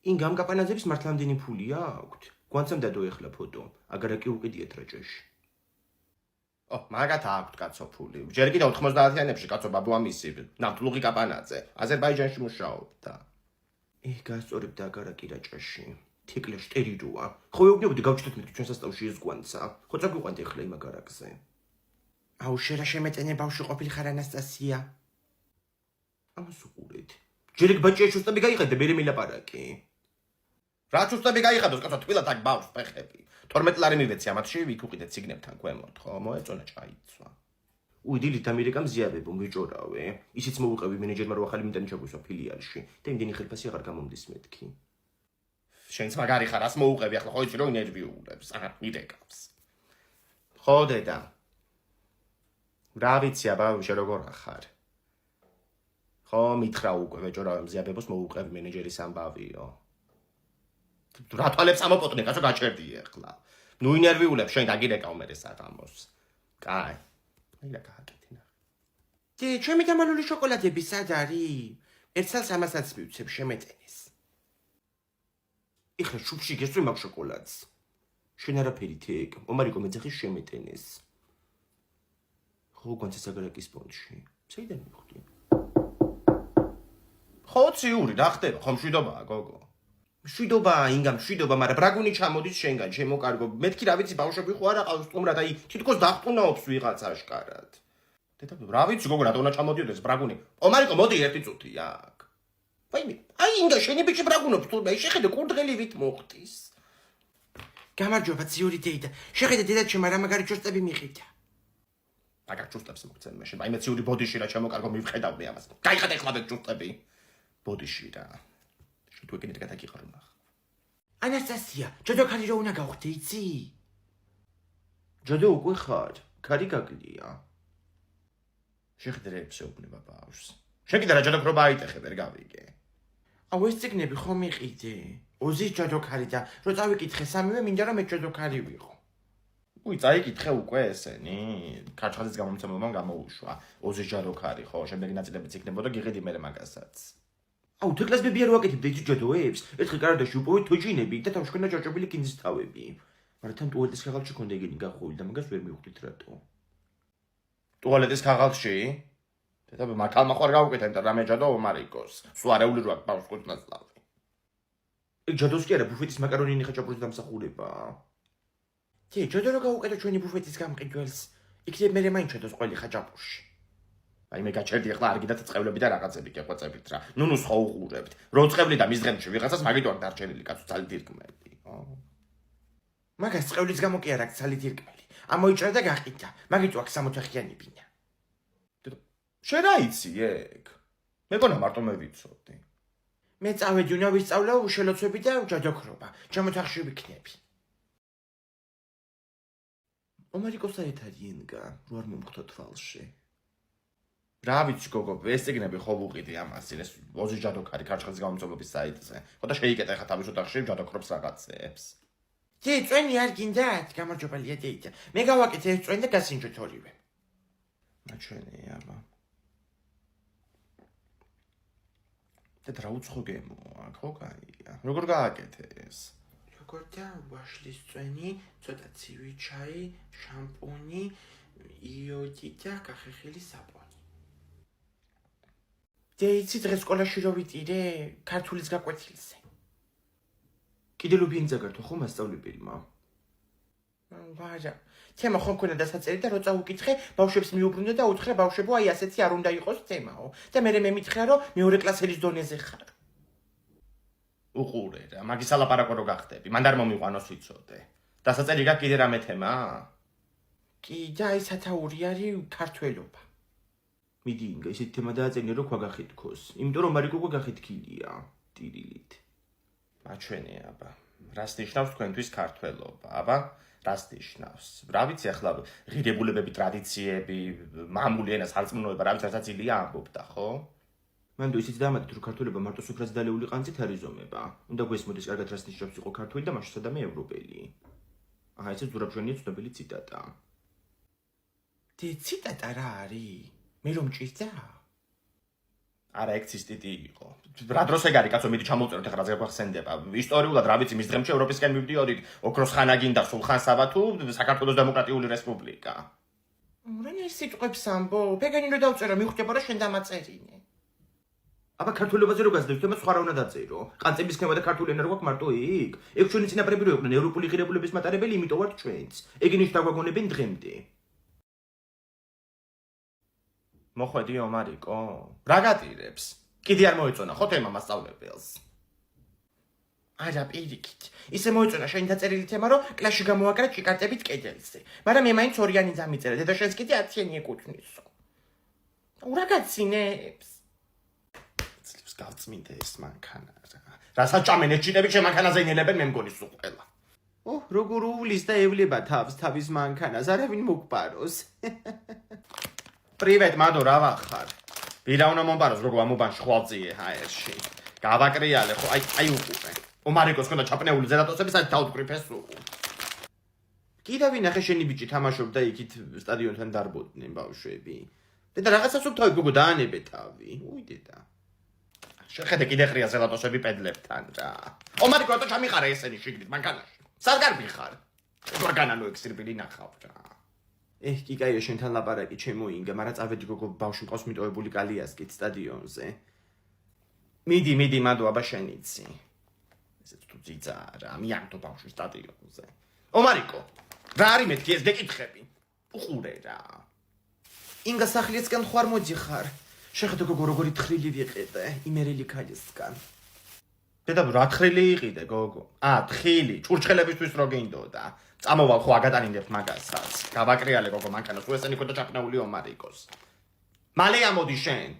ინგ ამ კაპანაძების მართლამდენი ფული აქვთ? გვანცამ დადო ეხლა ფოტო, აგარა კი უყიდიეთ რაჭაში. მაგათ აქვთ კაცო ფული. ჯერ კიდევ 90-იანებში კაცო ბაბუა მისი ნავთლუღი კაპანაძე აზერბაიჯანში მუშაობდა. გასწორებდა აგარა კი რაჭაში. თეკლე შტერიროა. ხო ეუბნებოდი გავჩნდეთ მე ჩვენ სასწაულში ეს გვანცა. ხო წაგვიყვანთ ეხლა იმ აგარაკზე. აუ შერა შემეწენე ბავშვი ყოფილი ხარ ანასტასია. ამას უყურეთ. ჯერ ეგ ბაჭია შუსტები გაიყიდე მე მილაპარაკი. რა ჩუსტები გაიხადოს კაცო თბილად აქ ბავშვს ფეხები. 12 ლარი მივეცი ამათში ვიქ უყიდეთ ციგნებთან ქვემოთ, ხო? მოეწონა ჩაიცვა. დილით ამერიკამ ზიაბებო მგეჭორავე. ისიც მოუყევი მენეჯერმა რო ახალი მიტანი ჩაგვისვა ფილიალში. და იმდენი ხელფასი აღარ გამომდის მეთქი. შენც მაგარი ხარ, ას მოუყევი ახლა ხო იცი რომ ინტერვიულებს. მიდეკავს. ხო დედა. რა ვიცი აბა შე როგორ ახარ? ხო მითხრა უკვე მეჭორავე მზიაბებოს მოუყევი მენეჯერის ამბავიო. რა თვალებს ამოპოტნე კაცო გაჭერდი ახლა. ნუ ინტერვიულებს შენ გაგირეკავ მე საღამოს. კაი. აილა გააკეთინა. ჩემი დამალული შოკოლადები სად არის? ერთ წელს ამასაც მივცებ შემეწენეს. ეხლა შუბში გესვი მაგ შოკოლადს. შენ არაფერი თეკ, ომარიკო მეძახის შემეტენეს. ხო გვანცეს აგარაკის პონჩი. საიდან მივხვდი? ხო ციური რა ხდება? ხომ მშვიდობაა გოგო? მშვიდობაა, ინგა მშვიდობა, მაგრამ ბრაგუნი ჩამოდის შენგან, ჩემო კარგო. მეთქი რა ვიცი ბავშვები ხო არ აყავს სტუმრად, აი თითქოს დახტუნაობს ვიღაც აშკარად. დედა რა ვიცი გოგო რატო უნდა ჩამოდიოდეს ბრაგუნი? ომარიკო მოდი ერთი წუთი აქ. ვაიმე, აი ინგა შენი ბიჭი ბრაგუნობს თურმე, შეხედე კურდღელივით მოხდის. გამარჯობა ციური დეიდა. შეხედე დედა ჩემ რა მაგარი ჭურწები მიყიდა. აგარ ჭურწებს მოგცემ მე შენ. აი მე ციური ბოდიში რა ჩამოკარგო მივხედავდი ამას. გაიხადე ხლა მე ჭურწები. ბოდიში რა. შენ თუ ეგენით გადაგიყარო ნახ. ანასტასია, ჯოდო ქარი რო უნდა გავხდე, იცი? ჯოდო უკვე ხარ, ქარი გაკლია. შეხედე რა ეუბნება ბავშვს. შენ კიდე რა ჯადოქრობა აიტეხე ვერ გავიგე. აუ ეს ციგნები ხომ იყიდე? ოზის ჯადოქარი და რო წავიკითხე სამივე მინდა რომ მე ჯადოქარი ვიყო. უი წაიკითხე უკვე ესენი. ქარჩხალის გამომცემლობამ გამოუშვა. ოზის ჯადოქარი ხო, შემდეგი ნაწილებიც იქნებოდა გიყიდი მე მაგასაც. აუ თეკლას ბებია რო აკეთებდა იცი ჯადოებს? ერთხელ კარადაში უპოვეთ თოჯინები და თავშქენა ჭარჭობილი კინძის თავები. მაგრამ თან ტუალეტის ქაღალდში ქონდა ეგენი გახოვილი და მაგას ვერ მივხვდით რატო. ტუალეტის ქაღალდში? დედა მართალმა ხوار გავუკეთე და რამე ჯადო ომარიკოს. სულ არეული რო აქ ბავშვს კუთვნასწავი. ეგ ჯადოს კი არა ბუფეტის მაკარონინი ხაჭაპურის დამსახურება. ჯადო რო გავუკეთე ჩვენი ბუფეტის გამყიდველს. იქნებ მე მაინც ჩადოს ყველი ხაჭაპურში. აი მე გაჩერდი ახლა არ გიდათ წყევლები და რაღაცები კი ყვეწებით რა. ნუნუს ხო უყურებთ. რო წყევლი და მისდღემში ვიღაცას მაგით არ დარჩენილი კაცო ძალით ირგმელი. მაგას წყევლის გამო კი არ აქვს ძალით ირგმელი. ამოიჭრა და გაყიდა. მაგით აქვს 60-ხიანი ბინა. შენ რა იცი ეგ? მეგონა მარტო მე ვიცოდი. მე წავედი უნდა ვისწავლო უშელოცვები და ჯადოქრობა. ჩემოთახში ვიქნები. ომარიკოს საერთადიანგა რო არ მომხდო თვალში. რა ვიცი გოგო, ეს ციგნები ხო ვუყიდი ამას, ეს ოზის ჯადოქარი ქარჩხალის გამომცემლობის საიტზე. ხო და შეიკეტე ხა თავის ოთახში ჯადოქრობს რაღაცებს. წვენი არ გინდათ? გამარჯობა ლია დეიდა. მე გავაკეთე ეს წვენი და გასინჯოთ ორივე. მაჩვენე აბა. და რა უცხო გემოა, ხო კაია. როგორ გააკეთე ეს? როგორ და ვაშლის წვენი, ცოტა ცივი ჩაი, შამპუნი, იოდი და გახეხილი საპონი. იცი დღეს სკოლაში რო ვიტირე, ქართულის გაკვეთილზე. კიდე ლობიანი ზაგართო ხო მასწავლებელმა? ვარა. თემა ხომ ქონა დასაწერი და რო წავუკითხე, ბავშვებს მიუბრუნდა და უთხრა ბავშვებო, აი ასეთი არ უნდა იყოს თემაო. და მე მემითხრა რომ მეორე კლასელის დონეზე ხარ. უყურე რა, მაგის ალაპარაკო რო გახდები, მანდ არ მომიყვანოს ვიცოდე. დასაწერი გაქვს კიდე რამე თემა? კი, და აი სათაური არის ქართველობა. მიდი ინგა ისეთი თემა დააწენე რომ ქვაგახეთქოს. იმიტომ რომ მარიკო გახეთქილია ტირილით. მაჩვენე აბა. რას ნიშნავს თქვენთვის ქართველობა? აბა, რას ნიშნავს? რა ვიცი ახლა ღირებულებები, ტრადიციები, მამული ენა, სარწმუნოება, რა ვიცი რასაც ილია ამბობდა, ხო? მანდ ისიც დაამატეთ რომ ქართველობა მარტო სუფრაზე დალეული ყანწით არ იზომება. უნდა გვესმოდეს კარგად რას ნიშნავს იყო ქართველი და მაშინ სადამე ევროპელი. აჰა ესე ზურაბჟანია ცნობილი ციტატა. ციტატა რა არის? მე რომ ჭირდა? არა ეგ ცისტიტი იყო. რა დროს ეგ არის კაცო, მიდი ჩამოვწეროთ ახლა რაც გახსენდება. ისტორიულად რა ვიცი, მის დღემდე ევროპისკენ მივდიოდით, ოქროს ხანა გინდა, სულხან საბა თუ საქართველოს დემოკრატიული რესპუბლიკა. რანერ სიტყვებს ამბო, ფეგანი რო დავწერო, მიხვდება რომ შენ დამაწერინე. აბა ქართულებაზე რო გაძლევთ, თუმცა სხვა რა უნდა დაწერო? ყანწების ქება და ქართული ენა რო გვაქვს მარტო იქ? ეგ ჩვენი წინაპრები რო იყვნენ ევროპული ღირებულების მატარებელი, იმიტომ ვართ ჩვენც. ეგ ნიშნავს დაგვაგონებენ დღემდე. მოხვედი ომარიკო? რა გატირებს? კიდე არ მოეწონა ხო თემა მასწავლებელს? არა პირიქით. ისე მოეწონა შენი დაწერილი თემა, რომ კლასში გამოაკრა ჭიკარტებით კედელზე. მაგრამ მე მაინც ორიანი დამიწერა, დედა შენს კიდე 10-იანი ეკუთვნისო. რა გაცინებს? ძლებს გავწმინდე ეს მანქანა რა. რასაც ჭამენ ეჭიტები შემანქანაზე ინელებენ მე მგონი სულ ყველა. როგორ უვლის და ევლება თავს თავის მანქანას, არავინ მოგპაროს. პრივეტ მადო რა ვახარ. ვირა უნდა მომპაროს როგორ ამობანში ხვალწიე ჰაერში. გავაკრიალე ხო აი უყურე. ომარიკოს ქონდა ჩაპნეული ზერატოსები საერთოდ დაუდგრიფეს სულ. კიდე ვინახე შენი ბიჭი თამაშობდა იქით სტადიონთან დარბოდნენ ბავშვები. დედა რაღაცას უთავი გოგო დაანებე თავი. უი დედა. შეხედე კიდე ხრია ზერატოსები პედლებთან რა. ომარიკო რატო ჩამიყარა ესენი შიგნით მანქანაში? სად გარბი ხარ? ვაგანანო ექსტრიბილი ნახავ რა. კიკაია შენთან ლაპარაკი ჩემო ინგა, მაგრამ წავედი გოგო ბავშვი მყავს მიტოვებული კალიასკით სტადიონზე. მიდი მადო აბა შენიცი. ესეც თუ ძიძა რა, მიამდო ბავშვი სტადიონზე. ომარიკო, რა არის მეთქი ეს გეკითხები? უყურე რა. ინგა სახლისკენ ხوار მოდიხარ. შეხედე გოგო როგორი თხრილი ვიყიდე, იმერელი ქალისგან. დედა რა თხრილი იყიდე გოგო? თხილი, ჭურჭხელებისთვის რო გინდოდა. წამოვალ ხო აგატანინებთ მაგასაც. გავაკრიალე გოგო მანქანას, თუ ესენი ქონდა ჩაფნეული ომარიკოს. მალე ამოდი შენ.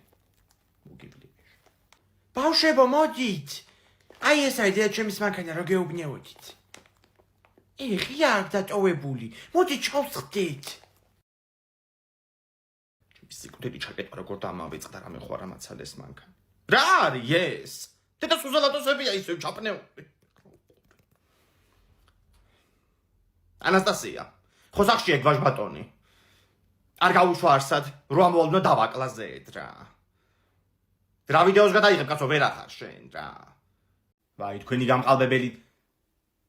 მოგიბლი. ბავშვებო მოდით. აი ეს არის დედა ჩემის მანქანა რო გეუბნეოდით. ღია აქ დატოვებული. მოდი ჩავსხდით. სიკვდილი ჩაკეტვა როგორ დამავიწყდა რამე ხო არ ამაცალეს მანქანა. რა არის ეს? დედა სუზალატოსებია ისე ჩაპნეული. ანასტასია, ხო სახში ეგ ვაჟბატონი. არ გაუშვა არსად, რო ამოვალდნო დავაკლაზეთ რა. რა ვიდეოს გადაიღებ კაცო ვერ ახარ შენ რა. ვაი თქვენი გამყალბებელი.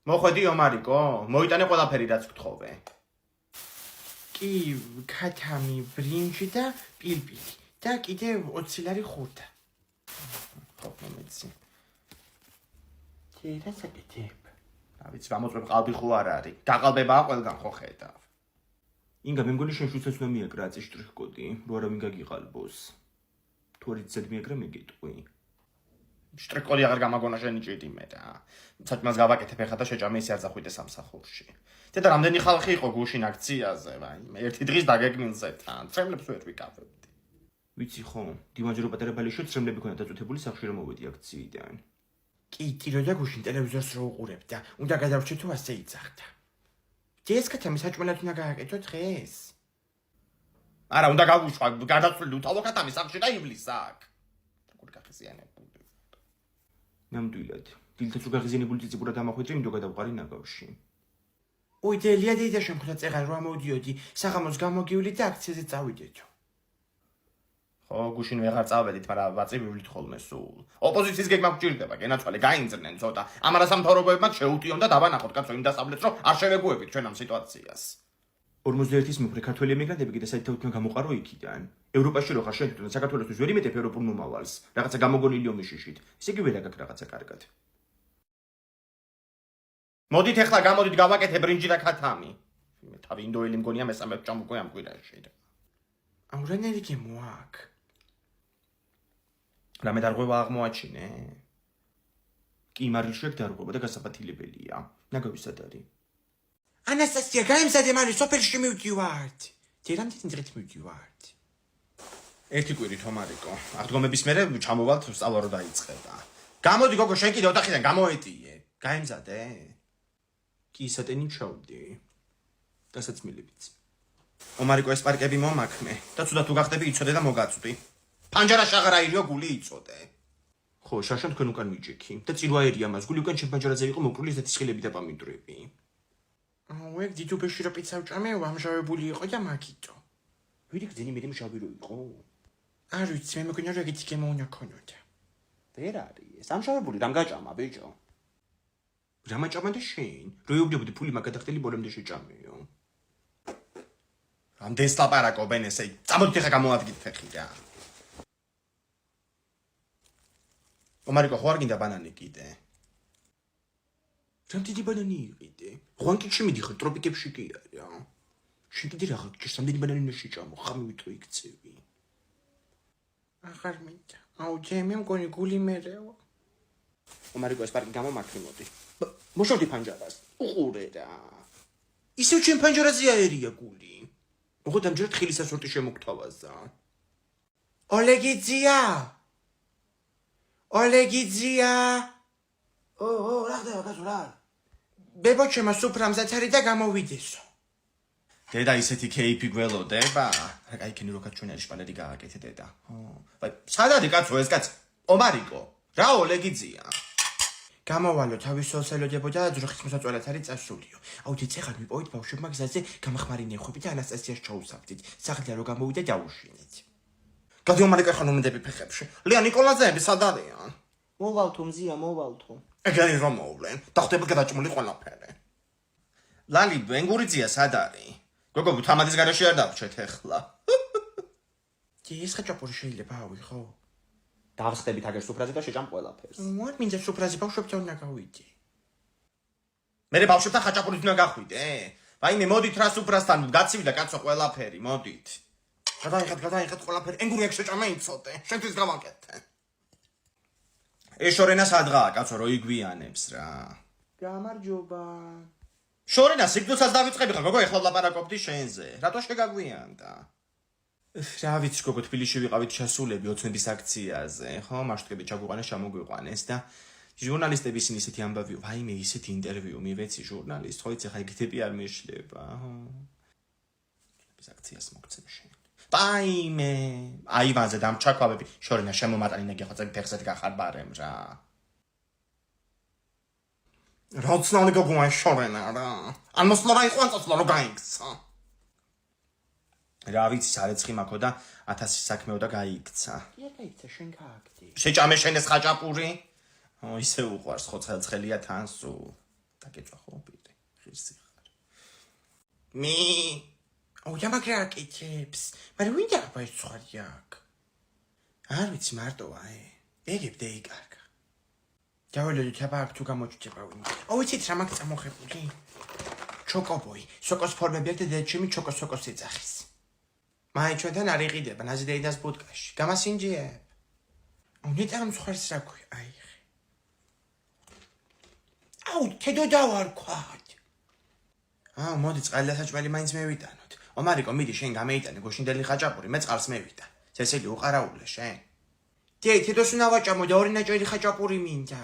მოხვედი ომარიკო, მოიტანე ყველაფერი რაც გთხოვე. კი, ქათამი, ბრინჯი და პილპილი და კიდე 20 ლარი ხურთა. ხო, მომეცი. რა საკეთებ? რა ვიცი, ვამოწმებ ყალბი ხო არ არის. გაყალბებაა ყველგან ხო ხედავ. ინგა მე მგონი შენ შუცაც უნდა მიაკრა აწი შტრიხ-კოდი, რო არავინ გაგიყალბოს. თუ არ იცით მიაკრა მეგიტყვი. შტრიხ-კოდი აღარ გამაგონა შენი ჭიდი მე რა. საჭმელს გავაკეთებ ახლა და შეჭამე ისე არ ზახვიდე სამსახურში. დედა რამდენი ხალხი იყო გუშინ აქციაზე, ვაი, მე ერთი დღის დაგეგმილზე თან. წრემლებს ვერ ვიკავებდი. ვიცი ხო, დიმაჯი რო პატარა ბალიშო წრემლები ქონდა დაწუთებული სახში რომ მოვედი აქციიდან. კი, ტირო და გუშინ ტელევიზორს რო უყურებ და უნდა გადავრჩე თუ ასე იცახდა. ეს ქათამი საჭმელად უნდა გააკეთო დღეს. არა, უნდა გავუშვა, გადაწყვილი უთავო ქათამი სახში და ივლის აქ. როგორ გახიზიანებული. ნამდვილად, დილთაც რო გაღიზიანებული წიწიბურა დამახვეჭე, იმდო გადავყარი ნაგავში. უი დელია დედა შემხდა წეღან რომ ამოდიოდი, საღამოს გამოგივლი და აქციაზე წავიდეთო. ხო, გუშინ ვეღარ წავედით, მაგრამ ვაწივივლით ხოლმე სულ. ოპოზიციის გეგმა გჭირდება, გენაცვალე, გაინძრნენ ცოტა. ამარა სამთავრობოებმა შეუტიონ და დავანახოთ კაცო იმ დასავლეთს, რომ არ შევეგუებით ჩვენ ამ სიტუაციას. 51-ის მუქრე ქართველი ემიგრანტები კიდე საერთოდ უნდა გამოყარო იქიდან. ევროპაში რო ხარ შენ თვითონ საქართველოსთვის ვერ იმედებ ევროპულ მომავალს, რაღაცა გამოგონილი ომის შიშით. ისე კი ვერ აგაკ რაღაცა კარგად. მოდით ახლა გამოდით გავაკეთე ბრინჯი და ქათამი. მე თავი ინდოელი მგონია მესამე ჭამუკო ამ კვირაში. აურანელი გემოაკ. რამე დარღვევა აღმოაჩინე? კი, მარილშეკ დარღვევა და გასაფათილებელია. ნაგავისად არის. ანასტასია, გაიმზადე მალე სოფელში მივდივართ. რამდენი დღით მივდივართ? ერთი კვირით ომარიკო. აღდგომების მერე ჩამოვალთ სწავლა რო დაიწყება. გამოდი გოგო, შენ კიდე ოთახიდან გამოეტიე. გაიმზადე? კი, სატენი ჩავდი. დასაცმელებიც. ომარიკო ეს პარკები მომაქმე და თუნდაც თუ გახდები იცოდე და მოგაწვდი. პანჯარა შაღარაირიო გული იწოდე. ხო, შაშან თქვენ უკან მიჭექი და წილვაერია მას გული უკან ჩემ პანჯარაზე იყო მოკრული ზეთისხილები და პამინდვრები. ეგ დიდუბეში რო პიცა ვჭამე, ვამჟავებული იყო და მაგიტო. ვირი გძენი მე მშავი რო იყო? არ ვიცი, მე მეგონა რომ ეგეთი გემა უნდა ქონოდა. ვერ არის. სამშავებული რამ გაჭამა, ბიჭო? რა მაჭამა და შენ? რო იუბნებოდი ფული მაგადახდელი ბოლომდე შეჭამეო. რამდენს ლაპარაკობენ ესე? წამოდით ახლა გამოადგით ფეხი რა. ომარიკო, ხო არ გინდა ბანანი კიდე? რამ დიდი ბანანი იყიდე? ღვანკიჩი მიდიხარ, ტროპიკებში კი არა. შენ კიდე რა ხარ, რამდენი ბანანი უნდა შეჭამო, ხამი ვითო იქცევი. აღარ მინდა. აუ, ჯემი მგონი გული მერეო. ომარიკო, ეს პარკი გამომართვი მოდი. მოშორდი ფანჯარას. უყურე რა. ისევ ჩემ ფანჯარაზეა ერია გული. მოხოთ ამჯერად ხილის ასორტი შემოგთავაზა. ოლეგიძია! ოლეგიძია! რა ხდება, კაცო რა? ბებოჩემა სუფრამზეც არის და გამოვიდესო. დედა ისეთი кейფი გველოდება? რა кайქენი როკაც ჩვენ არის შპალერი გააკეთე დედა. ვაი, სადადი კაცო ეს კაცი? ომარიკო, რა ოლეგიძია? გამოვალო თავის სოლსელოდებოდა და ძროხის მოსაწვევად არის წასულიო. აუ ძეღარ მიპოვით ბავშვებმა გზაზე გამახმარი ნეხვები და ანასტასიას ჩაუსაფრდით. სახლიდან რო გამოვიდა დაუშინეთ. გადი ომარიკო ხან უმდები ფეხებში. ლია ნიკოლაძეები სად არიან? მოვალთო მზია მოვალთო ეგენი რომ მოვლენ. დახტები გადაჭმული ყველაფერი. ლალი ბენგურიძია სად არის? გოგო თამადის გარშე არ დავრჩეთ ახლა. კი ეს ხაჭაპური შეიძლება ავიღო. დავხდებით აგერ სუფრაზე და შეჭამ ყველაფერს. არ მინდა სუფრაზე ბავშვებთან უნდა გავიდე. მე ბავშვებთან ხაჭაპურით უნდა გახვიდე? ვაიმე მოდით რა სუფრასთან გაცივდა კაცო ყველაფერი, მოდით. გადაიღეთ ყველაფერი. ენგური აქ შეჭამე იცოდე. შენთვის გავაკეთე. ეს შორენა სადღაა კაცო რო იგვიანებს რა. გამარჯობა. შორენა სიგდუსაც დავიწყები ხა გოგო ეხლა ლაპარაკობდი შენზე. რატო შეგაგვიანდა? რა ვიცი გოგო თბილისში ვიყავით ჩასულები ოცნების აქციაზე, ხო? მარშრუტები ჩაგვიყვანეს, ჩამოგვიყვანეს და ჟურნალისტები ისინი ისეთი ამბავი, ვაიმე ისეთი ინტერვიუ მივეცი ჟურნალისტ, ხო იცი ხა ეგ ტიპი არ მეშლება, ხო? ეს აქციას მოგცემ შენ. ვაიმე, აივანზე დამჩაქვავები, შორენა შემომატანინე გეხოცები ფეხზე გახარბარემ რა. როცნალი გოგოა შორენა რა. ან მოსლობა იყვანწოსლა რო გაიქცა. რა ვიცი, სარეცხი მაქო და 1000 საქმეო და გაიქცა. კი არ გაიქცა შენ გააკეთე შეჭამე შენ ეს ხაჭაპური? ისე უყვარს ხო ცხელცხელია თან სულ. დაგეწვა ხო პირი. ღირსი ხარ. მე აუ ჯამაგრა აკეთებს. მაგრამ ვინ დააბა ეს ცხარი აქ? არ ვიცი მარტოა ეგებ დაიკარგა. დაველოდით აბა აქ თუ გამოჩდება ვინ. აუ იცით რა მაგ წამოხებული? ჩოკობოი, სოკოს ფორმები აქვს და დედაჩემი ჩოკოს ეძახის. მაი ჩვენთან არ იყიდება ნაზიდეიდას ბუდკაში. გამასინჯიებ. აუ ნეტარ მსხვერს რა ქვია, აიხე. აუ თედო დავარქვათ. აუ მოდი წყალი დასაჭმელი მაინც მევიტანოთ. ომარიკო მიდი შენ გამეიტანე გოშინდელი ხაჭაპური, მე წყალს მევიდა. წესელი უყარაულე შენ. თედოს უნდა ვაჭამო და 2 ნაჭერი ხაჭაპური მინდა.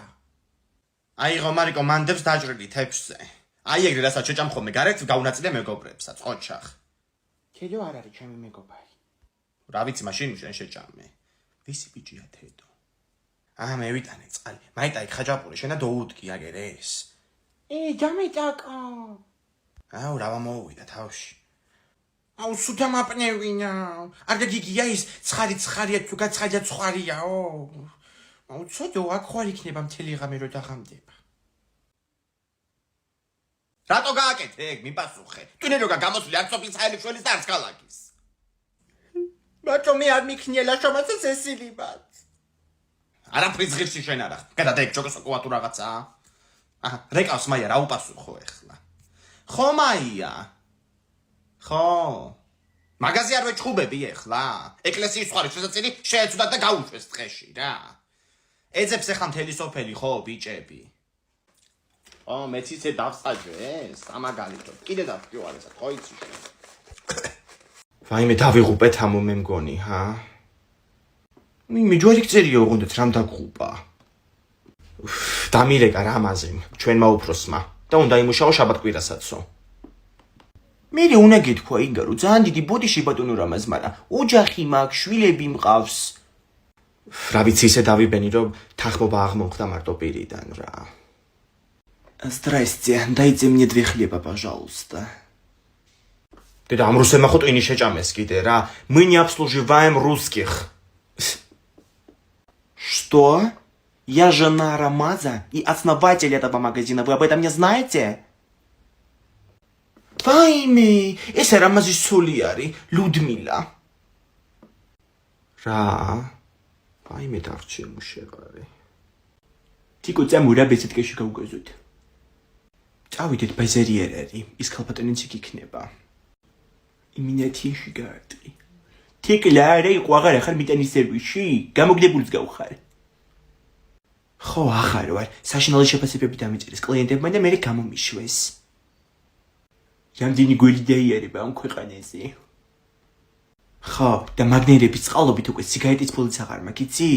აი ომარიკო მანდებს დაჭრილი თეფშზე. აი ეგრე რასაც შეჭამ ხოლმე გარეთ გაუნაწილე მეგობრებსაც, ყოჩახ. თედო არ არის ჩემი მეგობარი. რა ვიცი მაშინ შენ შეჭამე. ვისი ბიჭია თედო? მევიტანე წყალი. მაიტა იქ ხაჭაპური შენ და დაუდგი აგერ ეს. დამეტაკა. აუ რა მომოვიდა თავში. აუ სუთა მაპნევინა. არ გიგია ის ცხარია თუ გაცხარია ცხარიაო. აუ ცოდო აქ ხარ იქნება მთელი ღამე რო დაღამდება. რატო გააკეთე ეგ მიპასუხე? ტვინე როგა გამოსული არც ოფის საელჩოლის და არც ქალაქის. ბატონო მე არ მიქნიელა შომაცეს ესილიბად. არაფრის ღირსი შენ არა. გადადა ეგ ჩოკოსოკოა თუ რაღაცა. რეკავს მაია რა უპასუხო ახლა. ხო მაია. ხო. მაგაზი არ ვეჭხუბები ახლა. ეკლესიის ხარი შესაწილი შეეცვდა და გაუშვეს ტყეში რა. ეძებს ახლა მთელი სოფელი ხო ბიჭები. მეც ისე დავსაჯე, სამაგალითო. კიდე დავკიوار ესა, ხო იცი შენ. ვაიმე დავიღუპეთ ამო მე მგონი, ჰა? მე ჯვარი გწერია უღონდეთ რამ დაგღუპა. დამირეკა რამაზე, ჩვენმა უფროსმა და უნდა იმუშაო შაბათ-კვირასაცო. მე უნდა გითქვა იგა რომ ძალიან დიდი ბოდიში ბატონო რამაზ, მაგრამ ოჯახი მაქვს, შვილები მყავს. რა ვიცი ისე დავიბენი რომ თანხმობა აღმოხდა მარტო პირიდან რა. Здрасте, дайте мне 2 хлеба, пожалуйста. Деда, am русема ხო ტვინი შეჭამეს კიდე რა. Мы не обслуживаем русских. Что? Я жена Рамаза и основатель этого магазина. Вы об этом не знаете? ვაიმე, ეს რამაზის სული არის, ლუდმილა. რა? ვაიმე დარჩემო შეყარი. თიკო წამურა ბესეთკეში გავუგაზოთ. წავიდეთ ბაზარიერარი, ის ქალბატონიც იქ იქნება. იმინათიაში გაარტყი. თიკლა არა იყო აღარ ახარ მიტანის სერვისში, გამოგდებულს გავხარ. ხო, ახარ ვარ, საშინაო შეფასებები დამიწერეს კლიენტებმა და მე გამომიშვეს. რამდენი გველი დაიარება ამ ქვეყანაზე. ხო, და მაგნერების წყალობით უკვე სიგარეტის ფულიც აღარ მაქვს, იცი?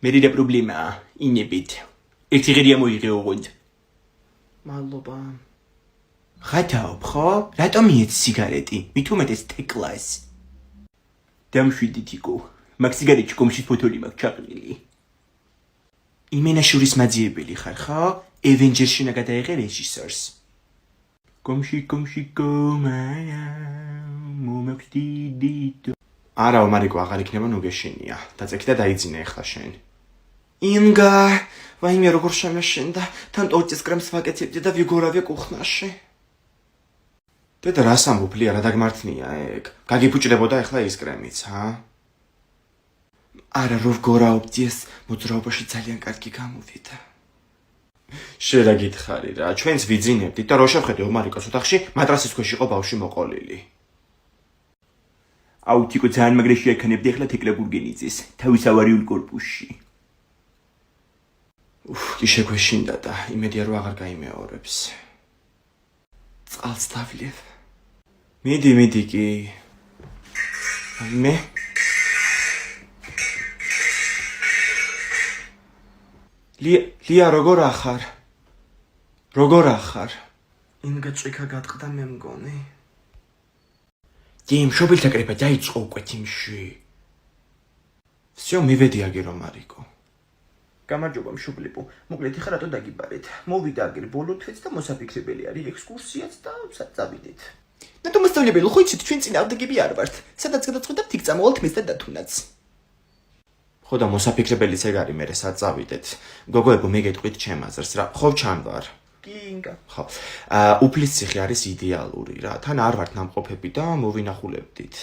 მერი და პრობლემაა, ინებით. ერთი ღერია მოიღე ოღონდ. მადლობა. ხათაობ, ხო? რატომ მიეც სიგარეტი? მით უმეტეს თეკლას. დამშვიდი თიკო. მაგ სიგარეტში კომშის ფოთოლი მაქვს ჩაყრილი. იმენაშურის მაძიებელი ხარ, ხო? Avengers-ში უნდა გადაიღე რეჟისორს. კომში კომაია მომაქვს დიდი. არა, მარიკო, აღარ იქნება ნუგეშინია. დაწექი და დაიძინე ახლა შენ. ინგა, ვაიმე როგორ შემეშენდა, თან 20 გრამს ვაკეთებდი და ვიგორავე კუხნაში. დედა რას ამბობ, ლია, რა დაგმართნია ეგ? გაგიფუჭდებოდა ახლა ის კრემიც, ჰა? არა, რო ვგორაობდი ეს მოძრაობაში ძალიან კარგი გამოვიდა. შენ რა გითხარი რა? ჩვენც ვიძინებდით და რო შევხედე მარიკოს ოთახში, მატრასის ქვეშ იყო ბავშვი მოყოლილი. აუ თიკო ძალიან მაგრეში ეკანებდი ახლა თეკლა გურგენიძეს, თავის ავარიულ კორპუსში. კი შეგვეშინდა და იმედია რომ აღარ გაიმეორებს. წყალს დავლიევ. მიდი კი. მე ლია როგორ ახარ? ინგა ჭიქა გატყდა მე მგონი. დიმ შობილთა კრება დაიწყო უკვე თიმში. всё, მივედი აგერო მარიკო. გამარჯობა მშობლებო, მოკლედ ეხლა რატო დაგიბარეთ? მოვიდა აგერ ბოლო თვეც და მოსაფიქრებელი არის ექსკურსიაც და საწავიდეთ. ნატო მასწავლებელი, ხო იცით ჩვენ წინააღმდეგები არ ვართ. სადაც გადაწყვეტებთ იქ წამოვალთ მეს და დათუნაც. ხო და მოსაფიქრებელიც ეგ არის, მე საწავიდეთ. გოგოებო, მიგეტყვით ჩემ აზრს რა, ხო ჩან ვარ. კინგა. ხო. უფლის ციხე არის იდეალური რა. თან არ ვართ ნამყოფები და მოვინახულებდით.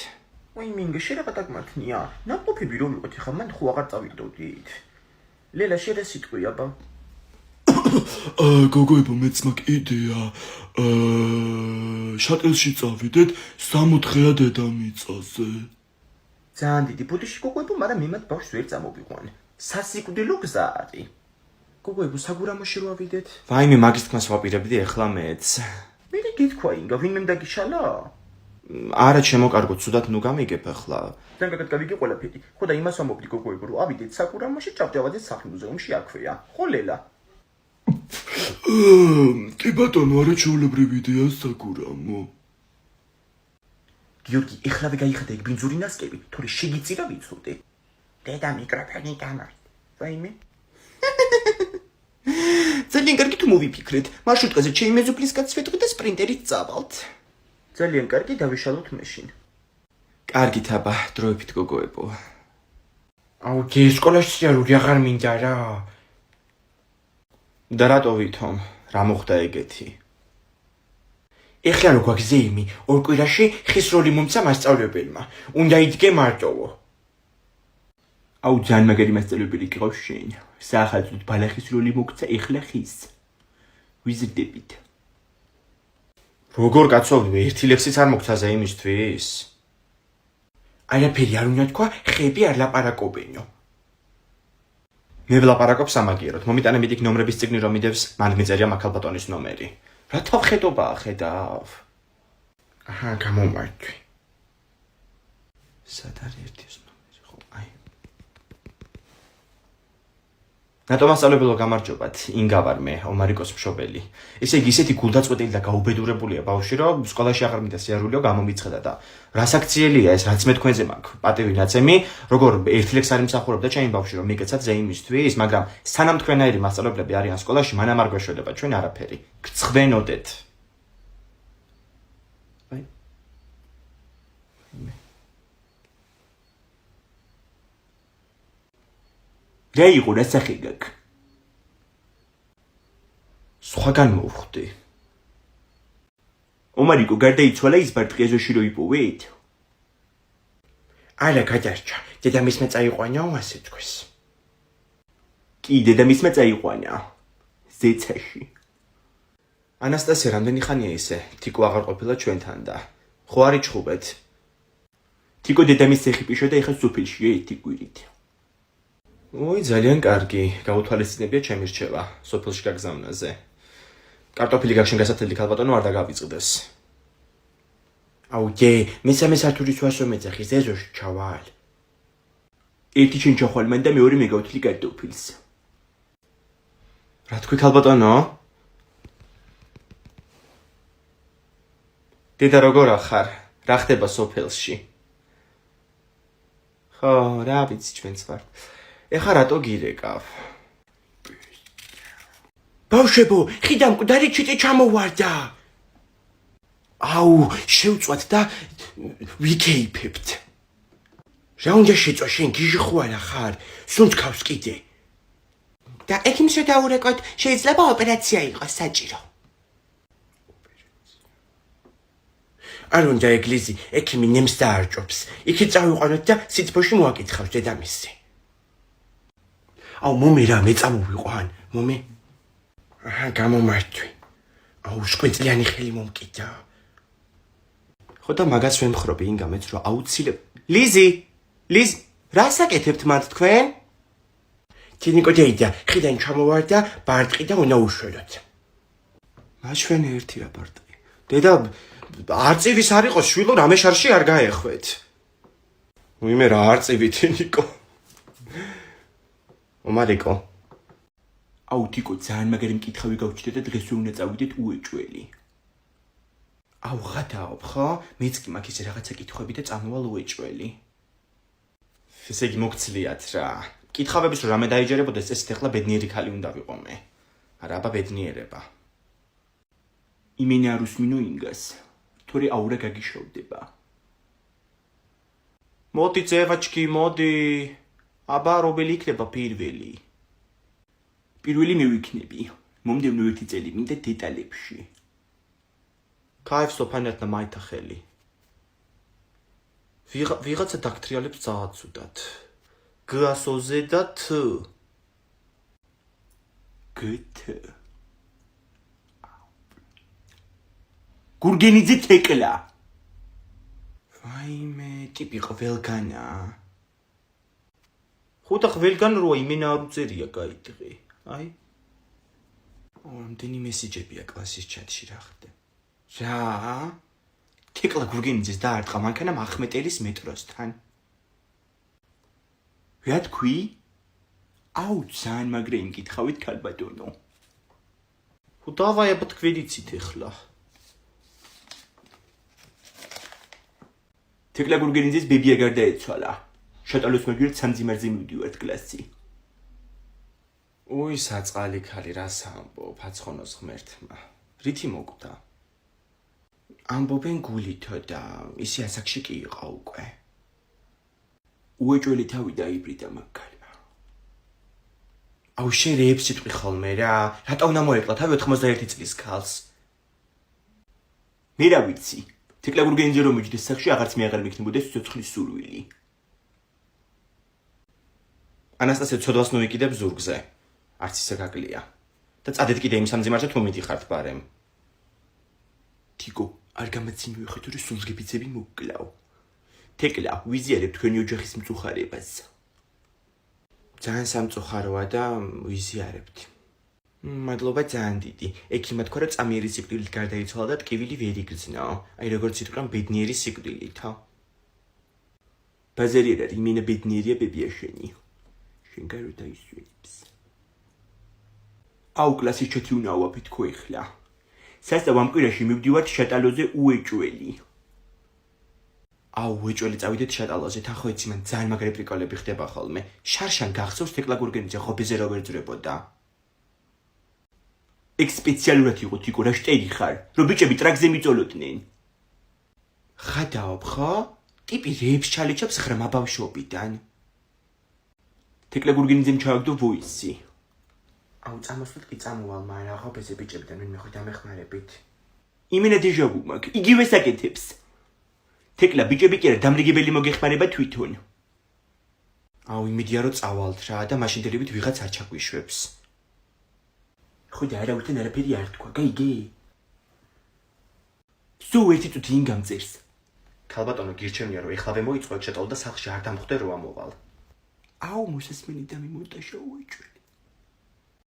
ვაი მინგა, შენ რა დაგმართნია? ნამყოფები რომ ვიყოთ ეხლა მან ხო აღარ წავიდოდით. ლელა შენ რა სიტყვი აბა? გოგოებო, მეც მაქვს იდეა. შატელში წავიდეთ 60-ე დედამიწაზე. ძალიან დიდი ბუდიში გოგოებო, მაგრამ მე მათ ბავშვს ვერ წამოვიყვან. სასიკვდილო გზა არის. გოგოებო, საგურამოში რო ავიდეთ? ვაიმე, მაგის თქმას ვაპირებდი ახლა მეც. მე გითქვა ინგა, ვინმე დაგიშალა? არა, ჩემო კარგო, ცუდად ნუ გამიგებ ახლა. ძალიან კარგად გავიგე ყველაფერი. ხო და იმას ვამბობდი გოგოებო, რომ ავიდეთ საგურამოში, ჭავჭავაძის სახლ-მუზეუმში აქვეა. ხო ლელა? კი ბატონო, არა ჩვეულებრივი იდეა საკურამო. გიორგი, ეხლავე გაიხადა ეგ ბინძური ნასკები, თორე შეგიწირა ვიცოდე. დედა მიკროფონი გამართ. ვაიმე? ძალიან კარგი თუ მოვიფიქრეთ. მარშრუტკაზე ჩემი მეზობლის კაცს ვეთქვი და სპრინტერით წავალთ. ძალიან კარგი, დავიშალოთ მეშინ. კარგით აბა, დროებით გოგოებო. აუ, დი სკოლაში არ აღარ მინდა რა. და რატო ვითომ? რა მოხდა ეგეთი? ეხლა რო გვაქვს ზეიმი, ორ კვირაში ხის როლი მომცა მასწავლებელმა. უნდა იდგე მარტოვო. აუ, ძალიან მაგარი მასწავლებელი გიყავს შენ. საახალწლოდ ბალახის როლი მოგცა, ეხლა ხის. ვიზრდებით. როგორ კაცოები, ერთი ლექსიც არ მოგცა ზეიმისთვის? არაფერი არ უნდა თქვა, ხები არ ლაპარაკობენო. მე ვლაპარაკობ სამაგიეროდ. მომიტანებით იქ ნომრების წიგნი რომ მიდევს, მან მიწერია მაქალბატონის ნომერი. რა თავხედობაა, ხედავ? აჰა, გამომართვი. სად არის ერთის ნომერი, ხო? აი. რატომ მასწავლებელო გამარჯობათ? ინგა ვარ მე, ომარიკოს მშობელი. ესე იგი, ისეთი გულდაწყვეტილი და გაუბედურებულია ბავშვი, რომ სკოლაში აღარ მინდა სიარულიო გამომიცხადა და რა საქციელია ეს, რაც მე თქვენზე მაქვს. პატივი ნაცემი, როგორ ერთი ლექს არ იმსახურებდა ჩემი ბავშვი, რომ მიგეცათ ზეიმისთვის, მაგრამ სანამ თქვენაირი მასწავლებლები არიან სკოლაში, მანამ არ გვეშველება ჩვენ არაფერი. გცხვენოდეთ. აი. რა იყო რა სახე გაქვს? სხვაგან მოვხვდი. ომარიკო გარდაიცვალა ის ბარტყიაზოში რო იპოვეთ? არა გადარჩა. დედამისმა წაიყვანა ასე თქვეს. კი, დედამისმა წაიყვანა. ზეცაში. ანასტასია რამდენი ხანია ისე? თიკო აღარ ყოფილა ჩვენთან და ხო არ იჩხუბეთ? თიკო დედამის ცეხი პიშო და ეხლა სოფელშია ერთი კვირით. ოი, ძალიან კარგი. გაუთვალისწინებია ჩემი რჩევა სოფელში გაგზავნაზე. კარტოფილი გაქშენ გასათელი ქალბატონო არ დაგავიწყდეს. აუ დე, მესამე სართულის ვასო მეძახის ეზოში ჩავალ. ერთი ჩინჩახვალი მან და მეორე მე გავთვლი კარტოფილს. რა თქვი ქალბატონო? დედა როგორ ახარ? რა ხდება სოფელში? ხო, რა ვიცი ჩვენც ვართ. ეხა რატო გირეკავ? ბავშვებო, ხიდან მკვდარი ჩიტი ჩამოვარდა. აუ, შევწვათ და ვიქეიფებთ. რა უნდა შეწვა შენ გიჟი ხო არა ხარ? სუნთქავს კიდე. და ექიმს რა დაურეკოთ, შეიძლება ოპერაცია იყოს საჭირო. არ უნდა ეგლიზი, ექიმი ნემს დაარჭობს. იქით წავიყვანოთ და სითბოში მოაკითხავს დედამისი. აუ, მომე რა, მე წამოვიყვან, მომე. აჰა, გამომართვი. აუ, შკვეწლიანი ხელი მომკიდა. ხო და მაგას ვემხრობი ინგამეც რომ აუცილებლად. ლიზი, რა საკეთებთ მათ თქვენ? თინიკო დეიდა, ხიდან ჩამოვარდა ბარტყი და უნდა უშველოთ. მაშვენ ერთი რა ბარტყი. დედა არწივის არ იყოს შვილო, რამე შარში არ გაეხვეთ. ვიმე რა არწივი თინიკო. ომარიკო. აუ თიკო ძალიან მაგარი მკითხავი გავჩნდა და დღეს უნდა წავიდეთ უეჭველი. აუ ღადაობ ხო? მეც კი მაქვს ისე რაღაცა კითხვები და წამოვალ უეჭველი. ესე იგი მოგცლიათ რა. კითხავების რომ რამე დაიჯერებოდეს წესით ახლა ბედნიერი ქალი უნდა ვიყო მე. არა აბა ბედნიერება. იმენი არ უსმინო ინგას. თორე აურა გაგიშოვდება. მოდი ძევაჩკი, მოდი. აბა რომელი იქნება პირველი? პირველი მე ვიქნები. მომდევნო ერთი წელი მინდა დეტალებში. Кайфსო ფანეთნა მაითა ხელი. ვიღაცა დაქტრიალებს წააცუდათ. გასოზე და თ. გთ. გურგენიძე თეკლა. ვაიმე, ტიპი ყველგანა. ხუთა ყველგან როა იმენა არ უწერია გაიდღე. აი. ამდენი მესიჯებია კლასის ჩატში რა ხდება. რა? თეკლა გურგენიძეს დაარტყა მანქანა ახმეტელის მეტროსთან. რა თქვი? აუ, ძალიან მაგრე იმკითხავით ქალბატონო. ხო დავაი აბა თქვენიცით ეხლა. თეკლა გურგენიძეს ბებია გარდაეცვალა. შატალოს მაგერ სამძიმარზე მივდივართ კლასში. ოი საწყალი ქალი რას ამბობ, აცხონოს ღმერთმა. რითი მოკვდა? ამბობენ გულითო და ისი ასაკში კი იყო უკვე. უეჭველი თავი დაიბრიდა მაგალია. აუ შენ რეებს სიტყვი ხოლმე რა, რატო უნდა მოეკლა თავი 91 წლის ქალს? მე რა ვიცი, თეკლა გურგენიძე რომ მიჯდეს სახში აღარც მე აღარ მიქნებოდეს ცოცხლის სურვილი. ანასტასია ცოდვას ნოიკიდებ ზურგზე. არც ისე გაგლია. და წადეთ კიდე იმ სამძიმარზე თუ მიდიხართ ბარემ. თიკო, არ გამაცინო ხეთ რომ სულსგებიცები მოკკლაო. თეკლა, ვიზიარებ თქვენი ოჯახის მწუხარებას. ძალიან სამწუხაროა და ვიზიარებთ. მადლობა ძალიან დიდი. ექიმა თქვა რომ წამიერი სიკვდილით გარდაიცვალა და ტკივილი ვერ იგრძნო. აი როგორც იტყვიან ბედნიერი სიკვდილითო. ბაზარიერად იმენა ბედნიერია ბებია შენი. შენ გარო დაისვენებს. აუ კლასის ჩათი უნდა ავაფით ხო ეხლა. სასწავლო ამ კვირაში მივდივართ შატალოზე უეჭველი. აუ უეჭველი წავიდეთ შატალოზე, თან ხო იცი მან ძალიან მაგარი პრიკოლები ხდება ხოლმე. შარშან გახსოვს თეკლა გურგენიძე ხობეზე რო ვერძრებოდა. ეგ სპეციალურად იყო თიკო რა შტერი ხარ, რომ ბიჭები ტრაქზე მიწოლოდნენ. ხადაობ ხო? ტიპი რეებს ჩალიჩობს ხრმა ბავშვობიდან. თეკლე გურგინიძემ ჩააგდო ვოისი. აუ წამოსვლით კი წამოვალ, მაგრამ აღობეზე ბიჭებიდან ვინმე ხო დამეხმარებით. იმენა დეჟავუ მაქვს, იგივე საკეთებს. თეკლა ბიჭები კი არა დამრიგებელი მოგეხმარება თვითონ. აუ იმედია რომ წავალთ რა და მაშინ დელივით ვიღაც არ ჩაგვიშვებს. ხო და არავითარ არაფერი არ თქვა, გაიგე? სულ ერთი წუთი იმ გამწერს. ქალბატონო გირჩევნია რომ ეხლავე მოიწყო ჩატალო და სახლში არ დამხვდე რომ ამოვალ. აუ მოსასმენი და მიმონტაჟა უეჭვე.